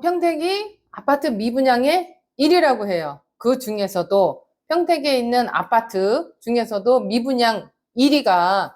평택이 아파트 미분양의 1위라고 해요. 그 중에서도 평택에 있는 아파트 중에서도 미분양 1위가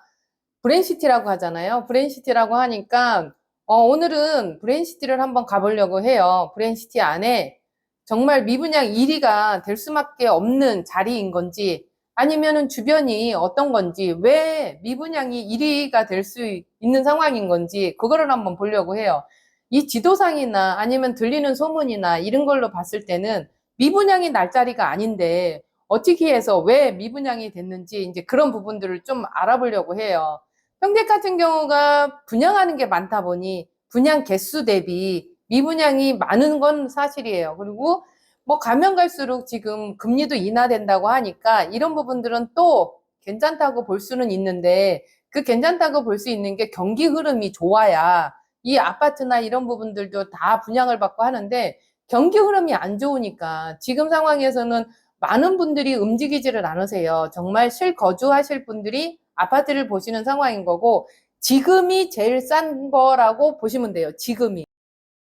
브랜시티라고 하잖아요. 브랜시티라고 하니까 오늘은 브랜시티를 한번 가보려고 해요. 브랜시티 안에 정말 미분양 1위가 될 수밖에 없는 자리인 건지 아니면은 주변이 어떤 건지 왜 미분양이 1위가 될 수 있는 상황인 건지 그거를 한번 보려고 해요. 이 지도상이나 아니면 들리는 소문이나 이런 걸로 봤을 때는 미분양이 날 자리가 아닌데 어떻게 해서 왜 미분양이 됐는지 이제 그런 부분들을 좀 알아보려고 해요. 평택 같은 경우가 분양하는 게 많다 보니 분양 개수 대비 미분양이 많은 건 사실이에요. 그리고 뭐 가면 갈수록 지금 금리도 인하된다고 하니까 이런 부분들은 또 괜찮다고 볼 수는 있는데 그 괜찮다고 볼 수 있는 게 경기 흐름이 좋아야 이 아파트나 이런 부분들도 다 분양을 받고 하는데 경기 흐름이 안 좋으니까 지금 상황에서는 많은 분들이 움직이지를 않으세요. 정말 실거주하실 분들이 아파트를 보시는 상황인 거고 지금이 제일 싼 거라고 보시면 돼요. 지금이.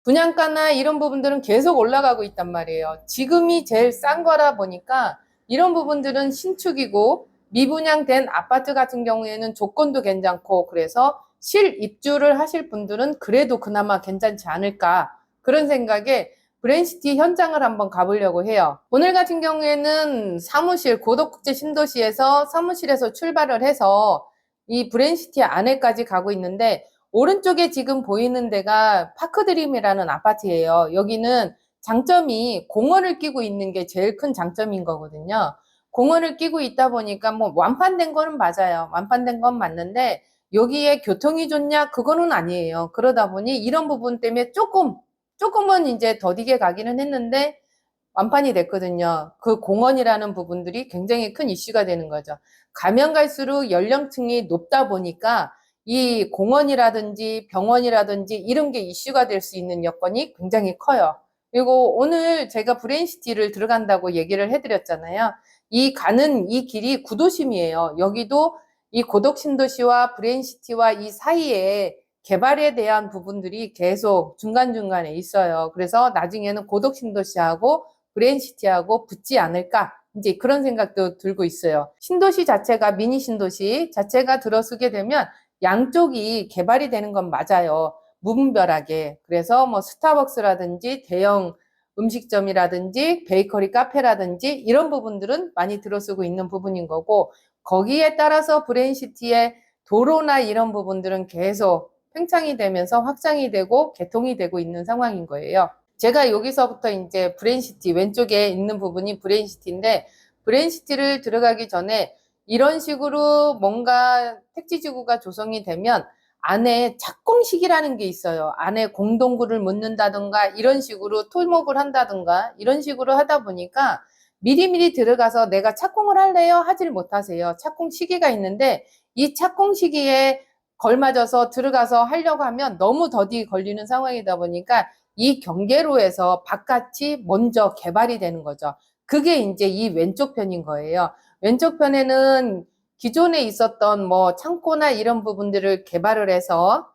분양가나 이런 부분들은 계속 올라가고 있단 말이에요. 지금이 제일 싼 거라 보니까 이런 부분들은 신축이고 미분양된 아파트 같은 경우에는 조건도 괜찮고 그래서 실입주를 하실 분들은 그래도 그나마 괜찮지 않을까 그런 생각에 브랜시티 현장을 한번 가보려고 해요. 오늘 같은 경우에는 사무실 고덕국제 신도시에서 사무실에서 출발을 해서 이 브랜시티 안에까지 가고 있는데 오른쪽에 지금 보이는 데가 파크드림이라는 아파트예요. 여기는 장점이 공원을 끼고 있는 게 제일 큰 장점인 거거든요. 공원을 끼고 있다 보니까 뭐 완판된 거는 맞아요. 완판된 건 맞는데 여기에 교통이 좋냐? 그거는 아니에요. 그러다 보니 이런 부분 때문에 조금은 이제 더디게 가기는 했는데 완판이 됐거든요. 그 공원이라는 부분들이 굉장히 큰 이슈가 되는 거죠. 가면 갈수록 연령층이 높다 보니까 이 공원이라든지 병원이라든지 이런 게 이슈가 될 수 있는 여건이 굉장히 커요. 그리고 오늘 제가 브레인시티를 들어간다고 얘기를 해드렸잖아요. 이 가는 이 길이 구도심이에요. 여기도 이 고덕신도시와 브레인시티와 이 사이에 개발에 대한 부분들이 계속 중간중간에 있어요. 그래서 나중에는 고덕신도시하고 브랜시티하고 붙지 않을까 이제 그런 생각도 들고 있어요. 신도시 자체가 미니 신도시 자체가 들어서게 되면 양쪽이 개발이 되는 건 맞아요. 무분별하게. 그래서 뭐 스타벅스라든지 대형 음식점이라든지 베이커리 카페라든지 이런 부분들은 많이 들어서고 있는 부분인 거고 거기에 따라서 브랜시티의 도로나 이런 부분들은 계속 팽창이 되면서 확장이 되고 개통이 되고 있는 상황인 거예요. 제가 여기서부터 이제 브랜시티 왼쪽에 있는 부분이 브랜시티인데 브랜시티를 들어가기 전에 이런 식으로 뭔가 택지지구가 조성이 되면 안에 착공식이라는 게 있어요. 안에 공동구를 묻는다든가 이런 식으로 토목을 한다든가 이런 식으로 하다 보니까 미리미리 들어가서 내가 착공을 할래요? 하질 못하세요. 착공 시기가 있는데 이 착공 시기에 걸맞아서 들어가서 하려고 하면 너무 더디 걸리는 상황이다 보니까 이 경계로에서 바깥이 먼저 개발이 되는 거죠. 그게 이제 이 왼쪽 편인 거예요. 왼쪽 편에는 기존에 있었던 뭐 창고나 이런 부분들을 개발을 해서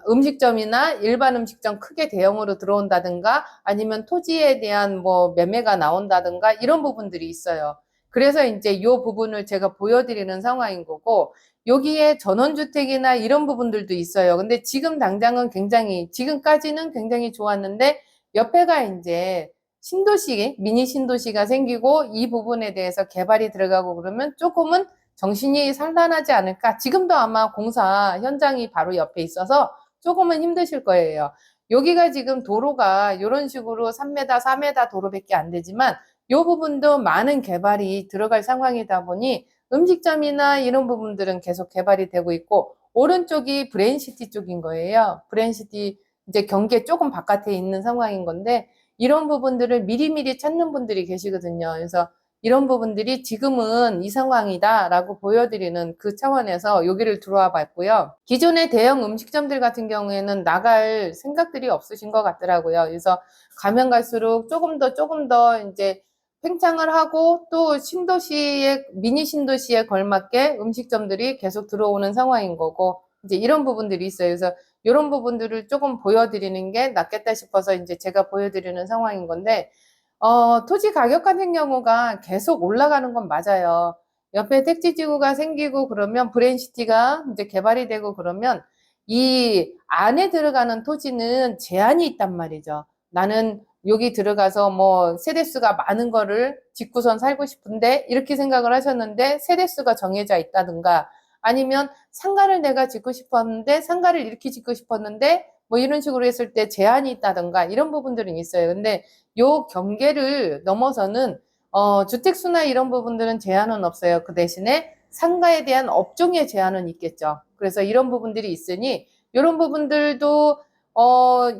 음식점이나 일반 음식점 크게 대형으로 들어온다든가 아니면 토지에 대한 뭐 매매가 나온다든가 이런 부분들이 있어요. 그래서 이제 이 부분을 제가 보여드리는 상황인 거고 여기에 전원주택이나 이런 부분들도 있어요. 근데 지금 당장은 굉장히, 지금까지는 굉장히 좋았는데, 옆에가 이제 신도시, 미니 신도시가 생기고, 이 부분에 대해서 개발이 들어가고 그러면 조금은 정신이 산란하지 않을까. 지금도 아마 공사 현장이 바로 옆에 있어서 조금은 힘드실 거예요. 여기가 지금 도로가 이런 식으로 3m, 4m 도로밖에 안 되지만, 이 부분도 많은 개발이 들어갈 상황이다 보니 음식점이나 이런 부분들은 계속 개발이 되고 있고 오른쪽이 브랜시티 쪽인 거예요. 브랜시티 이제 경계 조금 바깥에 있는 상황인 건데 이런 부분들을 미리미리 찾는 분들이 계시거든요. 그래서 이런 부분들이 지금은 이 상황이다라고 보여드리는 그 차원에서 여기를 들어와 봤고요. 기존의 대형 음식점들 같은 경우에는 나갈 생각들이 없으신 것 같더라고요. 그래서 가면 갈수록 조금 더 이제 팽창을 하고 또 신도시에 미니 신도시에 걸맞게 음식점들이 계속 들어오는 상황인 거고 이제 이런 부분들이 있어요. 그래서 이런 부분들을 조금 보여드리는 게 낫겠다 싶어서 이제 제가 보여드리는 상황인 건데, 토지 가격 같은 경우가 계속 올라가는 건 맞아요. 옆에 택지지구가 생기고 그러면 브레인시티가 이제 개발이 되고 그러면 이 안에 들어가는 토지는 제한이 있단 말이죠. 나는 여기 들어가서 뭐 세대수가 많은 거를 짓고선 살고 싶은데 이렇게 생각을 하셨는데 세대수가 정해져 있다든가 아니면 상가를 내가 짓고 싶었는데 상가를 이렇게 짓고 싶었는데 뭐 이런 식으로 했을 때 제한이 있다든가 이런 부분들은 있어요. 근데 요 경계를 넘어서는 주택수나 이런 부분들은 제한은 없어요. 그 대신에 상가에 대한 업종의 제한은 있겠죠. 그래서 이런 부분들이 있으니 이런 부분들도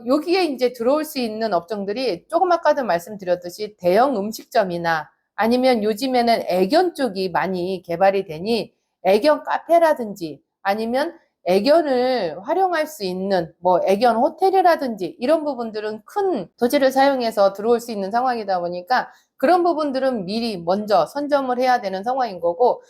여기에 이제 들어올 수 있는 업종들이 조금 아까도 말씀드렸듯이 대형 음식점이나 아니면 요즘에는 애견 쪽이 많이 개발이 되니 애견 카페라든지 아니면 애견을 활용할 수 있는 뭐 애견 호텔이라든지 이런 부분들은 큰 토지를 사용해서 들어올 수 있는 상황이다 보니까 그런 부분들은 미리 먼저 선점을 해야 되는 상황인 거고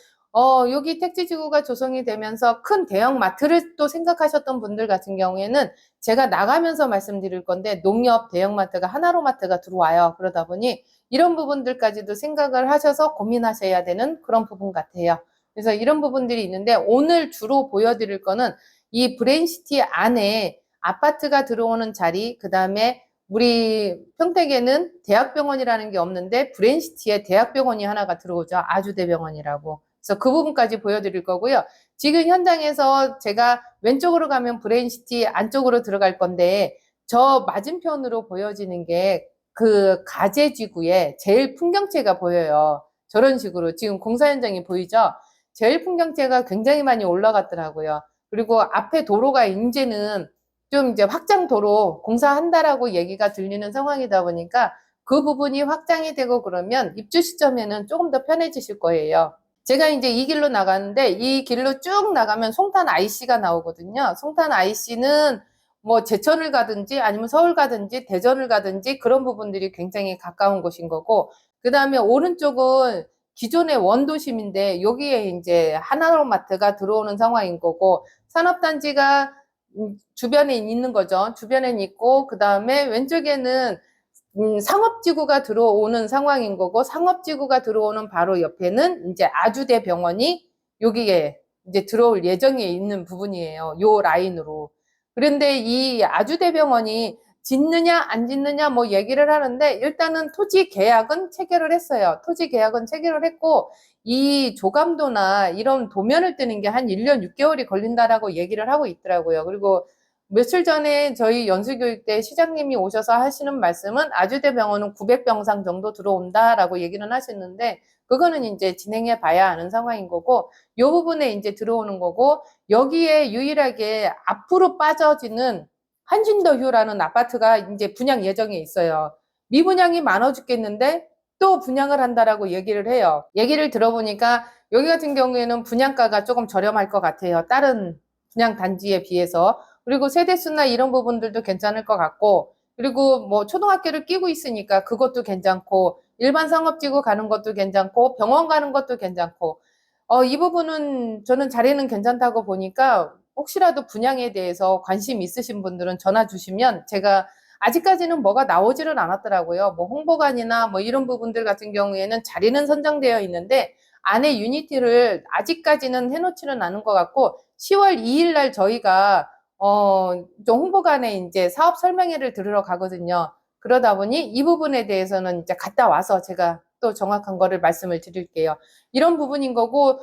여기 택지지구가 조성이 되면서 큰 대형 마트를 또 생각하셨던 분들 같은 경우에는 제가 나가면서 말씀드릴 건데 농협 대형마트가 하나로마트가 들어와요. 그러다 보니 이런 부분들까지도 생각을 하셔서 고민하셔야 되는 그런 부분 같아요. 그래서 이런 부분들이 있는데 오늘 주로 보여드릴 거는 이 브레인시티 안에 아파트가 들어오는 자리, 그 다음에 우리 평택에는 대학병원이라는 게 없는데 브레인시티에 대학병원이 하나가 들어오죠. 아주대병원이라고. 그래서 그 부분까지 보여드릴 거고요. 지금 현장에서 제가 왼쪽으로 가면 브레인시티 안쪽으로 들어갈 건데 저 맞은편으로 보여지는 게 그 가재지구에 제일 풍경채가 보여요. 저런 식으로 지금 공사 현장이 보이죠? 제일 풍경채가 굉장히 많이 올라갔더라고요. 그리고 앞에 도로가 이제는 좀 이제 확장도로 공사한다라고 얘기가 들리는 상황이다 보니까 그 부분이 확장이 되고 그러면 입주 시점에는 조금 더 편해지실 거예요. 제가 이제 이 길로 나가는데 이 길로 쭉 나가면 송탄 IC가 나오거든요. 송탄 IC는 뭐 제천을 가든지 아니면 서울 가든지 대전을 가든지 그런 부분들이 굉장히 가까운 곳인 거고 그 다음에 오른쪽은 기존의 원도심인데 여기에 이제 하나로마트가 들어오는 상황인 거고 산업단지가 주변에 있는 거죠. 주변에 있고 그 다음에 왼쪽에는 상업지구가 들어오는 상황인 거고 상업지구가 들어오는 바로 옆에는 이제 아주대병원이 여기에 이제 들어올 예정에 있는 부분이에요. 요 라인으로. 그런데 이 아주대병원이 짓느냐 안 짓느냐 뭐 얘기를 하는데 일단은 토지 계약은 체결을 했어요. 토지 계약은 체결을 했고 이 조감도나 이런 도면을 뜨는 게 한 1년 6개월이 걸린다라고 얘기를 하고 있더라고요. 그리고 며칠 전에 저희 연수교육 때 시장님이 오셔서 하시는 말씀은 아주대병원은 900병상 정도 들어온다라고 얘기는 하시는데 그거는 이제 진행해 봐야 하는 상황인 거고 이 부분에 이제 들어오는 거고 여기에 유일하게 앞으로 빠져지는 한진더휴라는 아파트가 이제 분양 예정에 있어요. 미분양이 많아 죽겠는데 또 분양을 한다라고 얘기를 해요. 얘기를 들어보니까 여기 같은 경우에는 분양가가 조금 저렴할 것 같아요. 다른 분양 단지에 비해서. 그리고 세대수나 이런 부분들도 괜찮을 것 같고 그리고 뭐 초등학교를 끼고 있으니까 그것도 괜찮고 일반 상업지구 가는 것도 괜찮고 병원 가는 것도 괜찮고 이 부분은 저는 자리는 괜찮다고 보니까 혹시라도 분양에 대해서 관심 있으신 분들은 전화 주시면 제가 아직까지는 뭐가 나오지는 않았더라고요. 뭐 홍보관이나 뭐 이런 부분들 같은 경우에는 자리는 선정되어 있는데 안에 유니티를 아직까지는 해놓지는 않은 것 같고 10월 2일 날 저희가 좀 홍보관에 이제 사업 설명회를 들으러 가거든요. 그러다 보니 이 부분에 대해서는 이제 갔다 와서 제가 또 정확한 거를 말씀을 드릴게요. 이런 부분인 거고,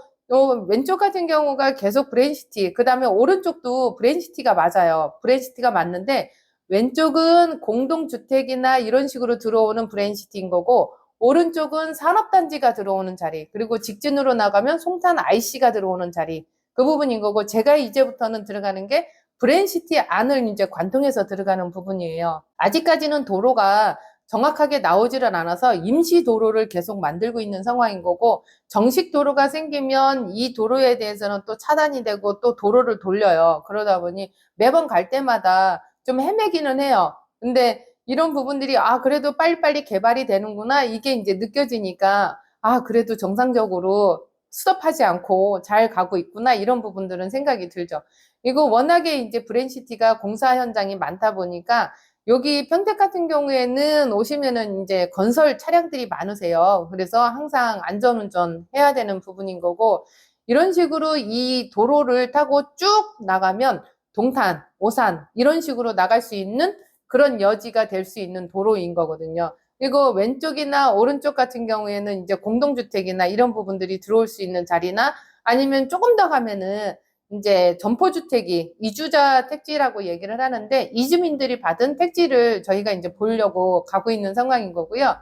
왼쪽 같은 경우가 계속 브레인시티, 그 다음에 오른쪽도 브레인시티가 맞아요. 브레인시티가 맞는데, 왼쪽은 공동주택이나 이런 식으로 들어오는 브레인시티인 거고, 오른쪽은 산업단지가 들어오는 자리, 그리고 직진으로 나가면 송탄 IC가 들어오는 자리, 그 부분인 거고, 제가 이제부터는 들어가는 게 브레인시티 안을 이제 관통해서 들어가는 부분이에요. 아직까지는 도로가 정확하게 나오지를 않아서 임시 도로를 계속 만들고 있는 상황인 거고 정식 도로가 생기면 이 도로에 대해서는 또 차단이 되고 또 도로를 돌려요. 그러다 보니 매번 갈 때마다 좀 헤매기는 해요. 근데 이런 부분들이 그래도 빨리빨리 개발이 되는구나 이게 이제 느껴지니까 그래도 정상적으로 스톱하지 않고 잘 가고 있구나, 이런 부분들은 생각이 들죠. 이거 워낙에 이제 브랜시티가 공사 현장이 많다 보니까 여기 평택 같은 경우에는 오시면은 이제 건설 차량들이 많으세요. 그래서 항상 안전운전 해야 되는 부분인 거고, 이런 식으로 이 도로를 타고 쭉 나가면 동탄, 오산 이런 식으로 나갈 수 있는 그런 여지가 될 수 있는 도로인 거거든요. 그리고 왼쪽이나 오른쪽 같은 경우에는 이제 공동주택이나 이런 부분들이 들어올 수 있는 자리나, 아니면 조금 더 가면은 이제 점포주택이 이주자 택지라고 얘기를 하는데, 이주민들이 받은 택지를 저희가 이제 보려고 가고 있는 상황인 거고요.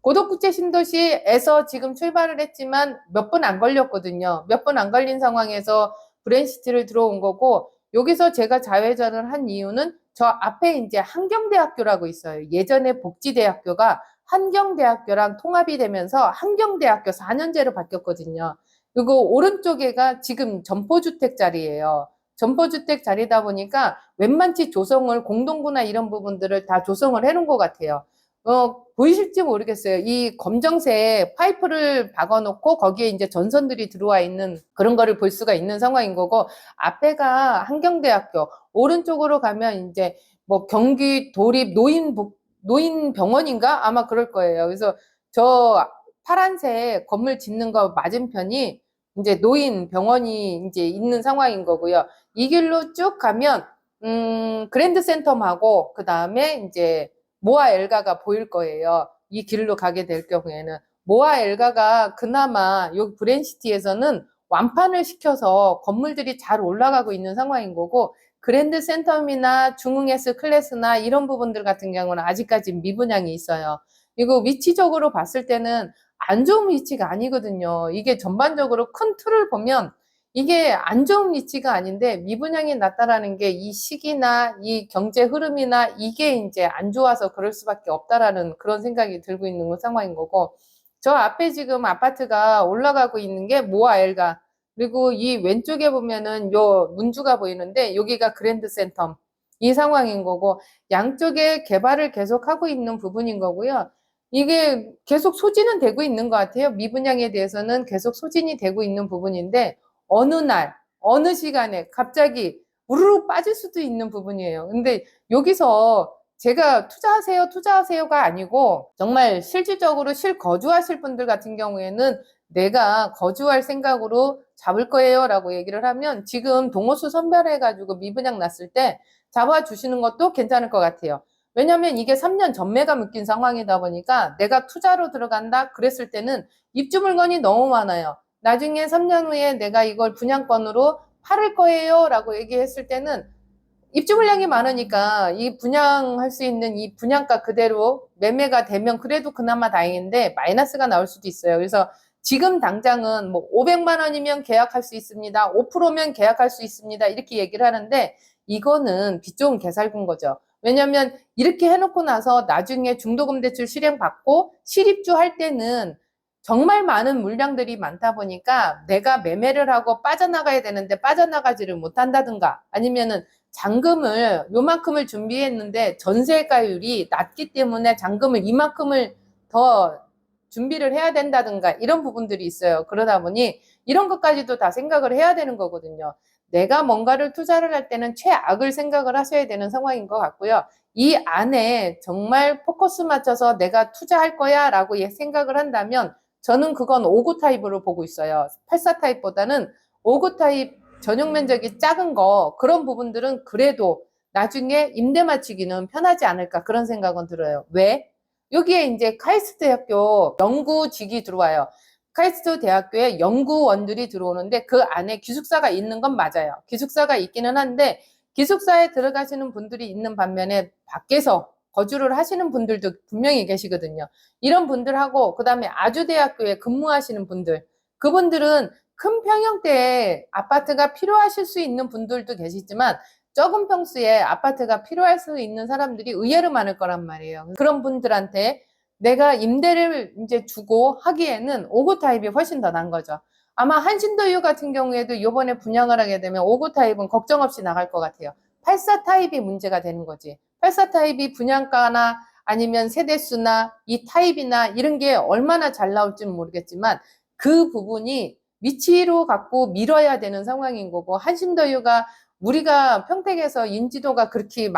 고덕국제 신도시에서 지금 출발을 했지만 몇 분 안 걸렸거든요. 몇 분 안 걸린 상황에서 브랜시티를 들어온 거고, 여기서 제가 좌회전을 한 이유는 저 앞에 이제 한경대학교라고 있어요. 예전에 복지대학교가 한경대학교랑 통합이 되면서 한경대학교 4년제로 바뀌었거든요. 그리고 오른쪽에가 지금 점포주택 자리예요. 점포주택 자리다 보니까 웬만치 조성을, 공동구나 이런 부분들을 다 조성을 해놓은 것 같아요. 보이실지 모르겠어요. 이 검정색 파이프를 박아놓고 거기에 이제 전선들이 들어와 있는 그런 거를 볼 수가 있는 상황인 거고, 앞에가 한경대학교, 오른쪽으로 가면 이제 뭐 경기 도립 노인병원인가? 아마 그럴 거예요. 그래서 저 파란색 건물 짓는 거 맞은편이 이제 노인병원이 이제 있는 상황인 거고요. 이 길로 쭉 가면, 그랜드 센텀하고, 그 다음에 이제 모아 엘가가 보일 거예요. 이 길로 가게 될 경우에는. 모아 엘가가 그나마 여기 브랜시티에서는 완판을 시켜서 건물들이 잘 올라가고 있는 상황인 거고, 그랜드 센텀이나 중흥S 클래스나 이런 부분들 같은 경우는 아직까지 미분양이 있어요. 이거 위치적으로 봤을 때는 안 좋은 위치가 아니거든요. 이게 전반적으로 큰 틀을 보면 이게 안 좋은 위치가 아닌데, 미분양이 낮다라는 게 이 시기나 이 경제 흐름이나 이게 이제 안 좋아서 그럴 수밖에 없다라는 그런 생각이 들고 있는 상황인 거고, 저 앞에 지금 아파트가 올라가고 있는 게 모아 엘가, 그리고 이 왼쪽에 보면은 요 문주가 보이는데 여기가 그랜드 센텀, 이 상황인 거고, 양쪽에 개발을 계속하고 있는 부분인 거고요. 이게 계속 소진은 되고 있는 것 같아요. 미분양에 대해서는 계속 소진이 되고 있는 부분인데, 어느 날, 어느 시간에 갑자기 우르르 빠질 수도 있는 부분이에요. 근데 여기서 제가 투자하세요가 아니고, 정말 실질적으로 실거주하실 분들 같은 경우에는 내가 거주할 생각으로 잡을 거예요 라고 얘기를 하면, 지금 동호수 선별해가지고 미분양 났을 때 잡아주시는 것도 괜찮을 것 같아요. 왜냐면 이게 3년 전매가 묶인 상황이다 보니까, 내가 투자로 들어간다 그랬을 때는 입주 물건이 너무 많아요. 나중에 3년 후에 내가 이걸 분양권으로 팔을 거예요 라고 얘기했을 때는 입주 물량이 많으니까 이 분양할 수 있는 이 분양가 그대로 매매가 되면 그래도 그나마 다행인데, 마이너스가 나올 수도 있어요. 그래서 지금 당장은 뭐 500만 원이면 계약할 수 있습니다, 5%면 계약할 수 있습니다, 이렇게 얘기를 하는데, 이거는 빚 좋은 개살군 거죠. 왜냐면 이렇게 해놓고 나서 나중에 중도금대출 실행받고 실입주 할 때는 정말 많은 물량들이 많다 보니까 내가 매매를 하고 빠져나가야 되는데 빠져나가지를 못한다든가, 아니면은 잔금을 요만큼을 준비했는데 전세가율이 낮기 때문에 잔금을 이만큼을 더 준비를 해야 된다든가, 이런 부분들이 있어요. 그러다 보니 이런 것까지도 다 생각을 해야 되는 거거든요. 내가 뭔가를 투자를 할 때는 최악을 생각을 하셔야 되는 상황인 것 같고요. 이 안에 정말 포커스 맞춰서 내가 투자할 거야 라고 생각을 한다면, 저는 그건 5구 타입으로 보고 있어요. 84 타입보다는 5구 타입 전용 면적이 작은 거, 그런 부분들은 그래도 나중에 임대 맞추기는 편하지 않을까, 그런 생각은 들어요. 왜? 여기에 이제 카이스트 대학교 연구직이 들어와요. 카이스트 대학교에 연구원들이 들어오는데 그 안에 기숙사가 있는 건 맞아요. 기숙사가 있기는 한데, 기숙사에 들어가시는 분들이 있는 반면에 밖에서 거주를 하시는 분들도 분명히 계시거든요. 이런 분들하고, 그 다음에 아주대학교에 근무하시는 분들, 그분들은 큰 평형대에 아파트가 필요하실 수 있는 분들도 계시지만, 적은 평수에 아파트가 필요할 수 있는 사람들이 의외로 많을 거란 말이에요. 그런 분들한테 내가 임대를 이제 주고 하기에는 5구 타입이 훨씬 더 나은 거죠. 아마 한신도유 같은 경우에도 이번에 분양을 하게 되면 5구 타입은 걱정 없이 나갈 것 같아요. 84 타입이 문제가 되는 거지. 84 타입이 분양가나 아니면 세대수나 이 타입이나 이런 게 얼마나 잘 나올지는 모르겠지만, 그 부분이 미치로 갖고 밀어야 되는 상황인 거고, 한신더유가 우리가 평택에서 인지도가 그렇게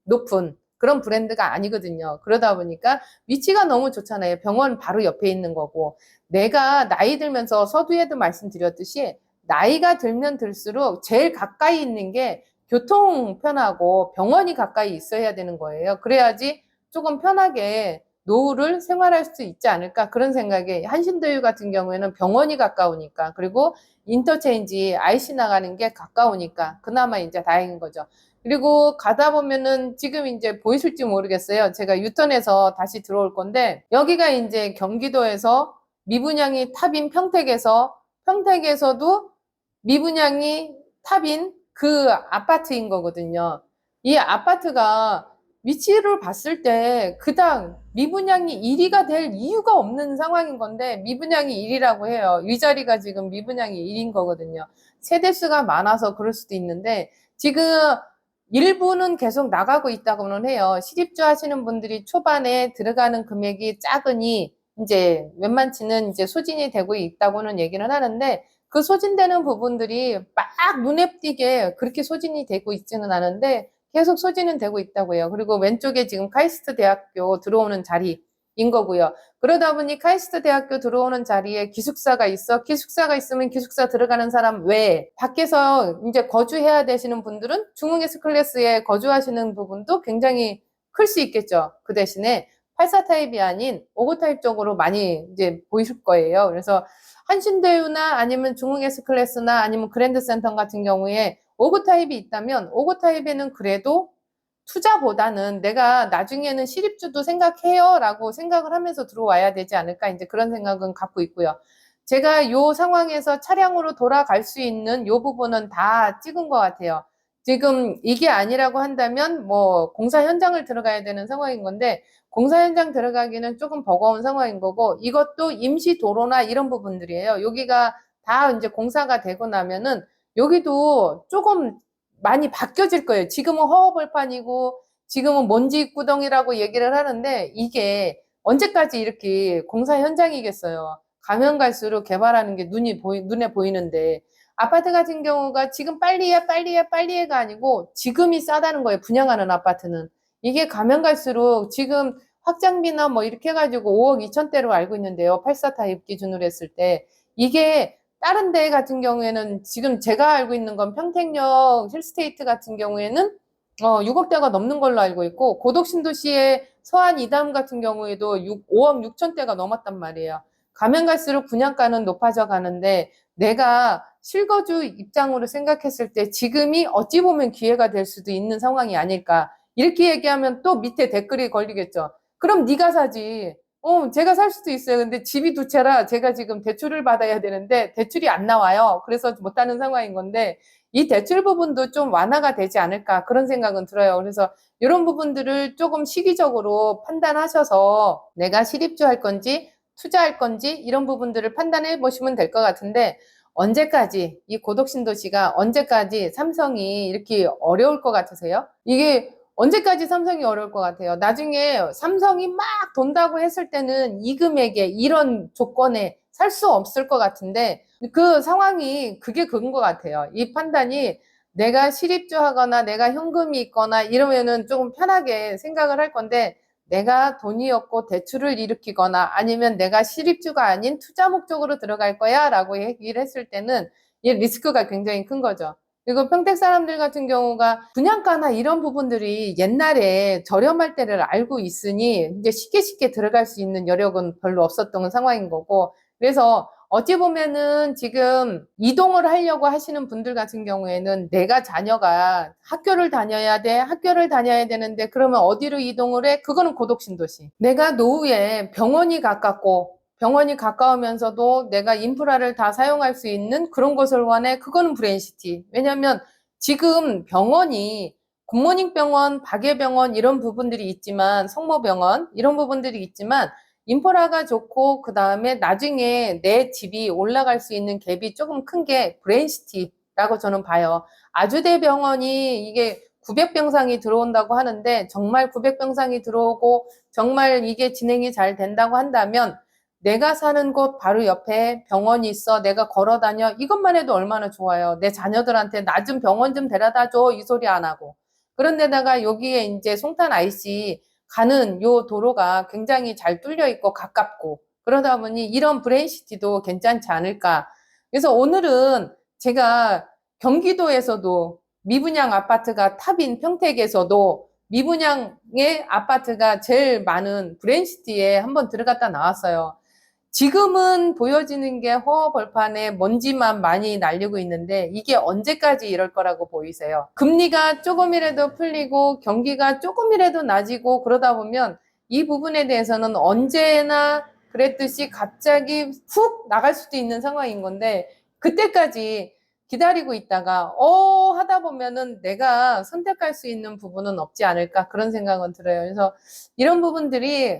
높은 그런 브랜드가 아니거든요. 그러다 보니까 위치가 너무 좋잖아요. 병원 바로 옆에 있는 거고, 내가 나이 들면서 서두에도 말씀드렸듯이 나이가 들면 들수록 제일 가까이 있는 게 교통 편하고 병원이 가까이 있어야 되는 거예요. 그래야지 조금 편하게 노후를 생활할 수 있지 않을까, 그런 생각에, 한신도유 같은 경우에는 병원이 가까우니까, 그리고 인터체인지 IC 나가는 게 가까우니까 그나마 이제 다행인 거죠. 그리고 가다 보면은 지금 이제 보이실지 모르겠어요. 제가 유턴해서 다시 들어올 건데, 여기가 이제 경기도에서 미분양이 탑인 평택에서도 미분양이 탑인 그 아파트인 거거든요. 이 아파트가 위치를 봤을 때 그닥 미분양이 1위가 될 이유가 없는 상황인 건데, 미분양이 1위라고 해요. 위자리가 지금 미분양이 1위인 거거든요. 세대수가 많아서 그럴 수도 있는데, 지금 일부는 계속 나가고 있다고는 해요. 실입주 하시는 분들이 초반에 들어가는 금액이 작으니 이제 웬만치는 이제 소진이 되고 있다고는 얘기는 하는데, 그 소진되는 부분들이 막 눈에 띄게 그렇게 소진이 되고 있지는 않은데 계속 소진은 되고 있다고 해요. 그리고 왼쪽에 지금 카이스트 대학교 들어오는 자리인 거고요. 그러다 보니 카이스트 대학교 들어오는 자리에 기숙사가 있어. 기숙사가 있으면 기숙사 들어가는 사람 외에 밖에서 이제 거주해야 되시는 분들은 중흥 S클래스에 거주하시는 부분도 굉장히 클 수 있겠죠. 그 대신에 84 타입이 아닌 59 타입 쪽으로 많이 이제 보이실 거예요. 그래서 한신대유나 아니면 중흥 S클래스나 아니면 그랜드센텀 같은 경우에 59 타입이 있다면 59 타입에는 그래도 투자보다는 내가 나중에는 실입주도 생각해요 라고 생각을 하면서 들어와야 되지 않을까, 이제 그런 생각은 갖고 있고요. 제가 요 상황에서 차량으로 돌아갈 수 있는 요 부분은 다 찍은 것 같아요. 지금 이게 아니라고 한다면 뭐 공사 현장을 들어가야 되는 상황인 건데, 공사 현장 들어가기는 조금 버거운 상황인 거고, 이것도 임시 도로나 이런 부분들이에요. 여기가 다 이제 공사가 되고 나면은 여기도 조금 많이 바뀌어질 거예요. 지금은 허허벌판이고 지금은 먼지구덩이라고 얘기를 하는데, 이게 언제까지 이렇게 공사 현장이겠어요. 가면 갈수록 개발하는 게 눈에 보이는데, 아파트 같은 경우가 지금 빨리해가 아니고 지금이 싸다는 거예요. 분양하는 아파트는. 이게 가면 갈수록 지금 확장비나 뭐 이렇게 해가지고 5억 2천대로 알고 있는데요. 84 타입 기준으로 했을 때. 이게 다른 데 같은 경우에는 지금 제가 알고 있는 건 평택역 힐스테이트 같은 경우에는 6억대가 넘는 걸로 알고 있고, 고덕신도시의 서안 이담 같은 경우에도 5억 6천대가 넘었단 말이에요. 가면 갈수록 분양가는 높아져 가는데, 내가 실거주 입장으로 생각했을 때 지금이 어찌 보면 기회가 될 수도 있는 상황이 아닐까. 이렇게 얘기하면 또 밑에 댓글이 걸리겠죠. 그럼 네가 사지. 제가 살 수도 있어요. 근데 집이 두 채라 제가 지금 대출을 받아야 되는데 대출이 안 나와요. 그래서 못하는 상황인 건데, 이 대출 부분도 좀 완화가 되지 않을까, 그런 생각은 들어요. 그래서 이런 부분들을 조금 시기적으로 판단하셔서 내가 실입주 할 건지 투자할 건지 이런 부분들을 판단해 보시면 될 것 같은데, 언제까지 이 고덕신도시가, 언제까지 삼성이 이렇게 어려울 것 같으세요? 이게 언제까지 삼성이 어려울 것 같아요? 나중에 삼성이 막 돈다고 했을 때는 이 금액에 이런 조건에 살 수 없을 것 같은데, 그 상황이 그게 그건 것 같아요. 이 판단이 내가 실입주 하거나 내가 현금이 있거나 이러면은 조금 편하게 생각을 할 건데, 내가 돈이 없고 대출을 일으키거나 아니면 내가 실입주가 아닌 투자 목적으로 들어갈 거야 라고 얘기를 했을 때는 이 리스크가 굉장히 큰 거죠. 그리고 평택 사람들 같은 경우가 분양가나 이런 부분들이 옛날에 저렴할 때를 알고 있으니 이제 쉽게 들어갈 수 있는 여력은 별로 없었던 상황인 거고, 그래서 어찌 보면은 지금 이동을 하려고 하시는 분들 같은 경우에는 내가 자녀가 학교를 다녀야 돼. 학교를 다녀야 되는데 그러면 어디로 이동을 해? 그거는 고독신도시. 내가 노후에 병원이 가깝고 병원이 가까우면서도 내가 인프라를 다 사용할 수 있는 그런 곳을 원해. 그거는 브레인시티. 왜냐면 지금 병원이 굿모닝 병원, 박예병원 이런 부분들이 있지만, 성모병원 이런 부분들이 있지만, 인프라가 좋고 그 다음에 나중에 내 집이 올라갈 수 있는 갭이 조금 큰 게 브레인시티라고 저는 봐요. 아주대 병원이 이게 900병상이 들어온다고 하는데, 정말 900병상이 들어오고 정말 이게 진행이 잘 된다고 한다면 내가 사는 곳 바로 옆에 병원이 있어. 내가 걸어 다녀. 이것만 해도 얼마나 좋아요. 내 자녀들한테 나 좀 병원 좀 데려다 줘. 이 소리 안 하고. 그런데다가 여기에 이제 송탄 IC 가는 요 도로가 굉장히 잘 뚫려 있고 가깝고 그러다 보니 이런 브레인시티도 괜찮지 않을까. 그래서 오늘은 제가 경기도에서도 미분양 아파트가 탑인 평택에서도 미분양의 아파트가 제일 많은 브레인시티에 한번 들어갔다 나왔어요. 지금은 보여지는 게 허허벌판에 먼지만 많이 날리고 있는데 이게 언제까지 이럴 거라고 보이세요? 금리가 조금이라도 풀리고 경기가 조금이라도 나아지고 그러다 보면 이 부분에 대해서는 언제나 그랬듯이 갑자기 훅 나갈 수도 있는 상황인 건데 그때까지 기다리고 있다가 하다 보면은 내가 선택할 수 있는 부분은 없지 않을까 그런 생각은 들어요. 그래서 이런 부분들이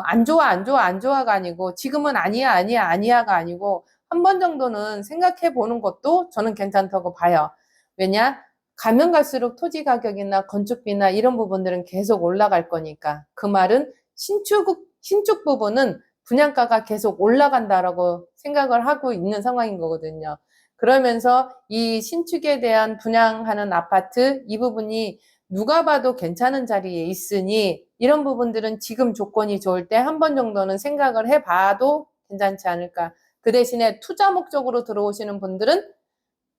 안 좋아 안 좋아 안 좋아가 아니고 지금은 아니야 아니야 아니야가 아니고 한 번 정도는 생각해 보는 것도 저는 괜찮다고 봐요. 왜냐? 가면 갈수록 토지 가격이나 건축비나 이런 부분들은 계속 올라갈 거니까 그 말은 신축 부분은 분양가가 계속 올라간다라고 생각을 하고 있는 상황인 거거든요. 그러면서 이 신축에 대한 분양하는 아파트 이 부분이 누가 봐도 괜찮은 자리에 있으니 이런 부분들은 지금 조건이 좋을 때 한 번 정도는 생각을 해봐도 괜찮지 않을까. 그 대신에 투자 목적으로 들어오시는 분들은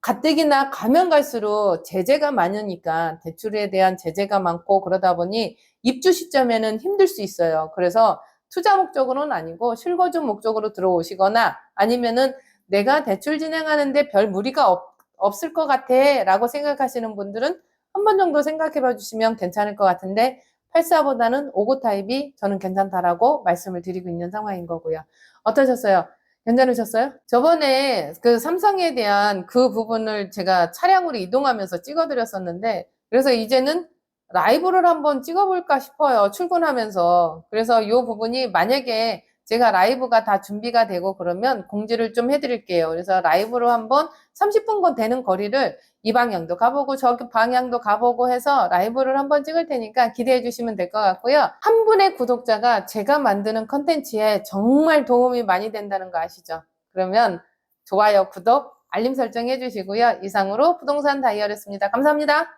가뜩이나 가면 갈수록 제재가 많으니까 대출에 대한 제재가 많고 그러다 보니 입주 시점에는 힘들 수 있어요. 그래서 투자 목적으로는 아니고 실거주 목적으로 들어오시거나 아니면은 내가 대출 진행하는데 별 무리가 없을 것 같아 라고 생각하시는 분들은 한 번 정도 생각해 봐 주시면 괜찮을 것 같은데 84보다는 59 타입이 저는 괜찮다라고 말씀을 드리고 있는 상황인 거고요. 어떠셨어요? 괜찮으셨어요? 저번에 그 삼성에 대한 그 부분을 제가 차량으로 이동하면서 찍어드렸었는데 그래서 이제는 라이브를 한번 찍어볼까 싶어요. 출근하면서. 그래서 이 부분이 만약에 제가 라이브가 다 준비가 되고 그러면 공지를 좀 해드릴게요. 그래서 라이브로 한번 30분 되는 거리를 이 방향도 가보고 저기 방향도 가보고 해서 라이브를 한번 찍을 테니까 기대해 주시면 될 것 같고요. 한 분의 구독자가 제가 만드는 컨텐츠에 정말 도움이 많이 된다는 거 아시죠? 그러면 좋아요, 구독, 알림 설정 해주시고요. 이상으로 부동산 다이어리였습니다. 감사합니다.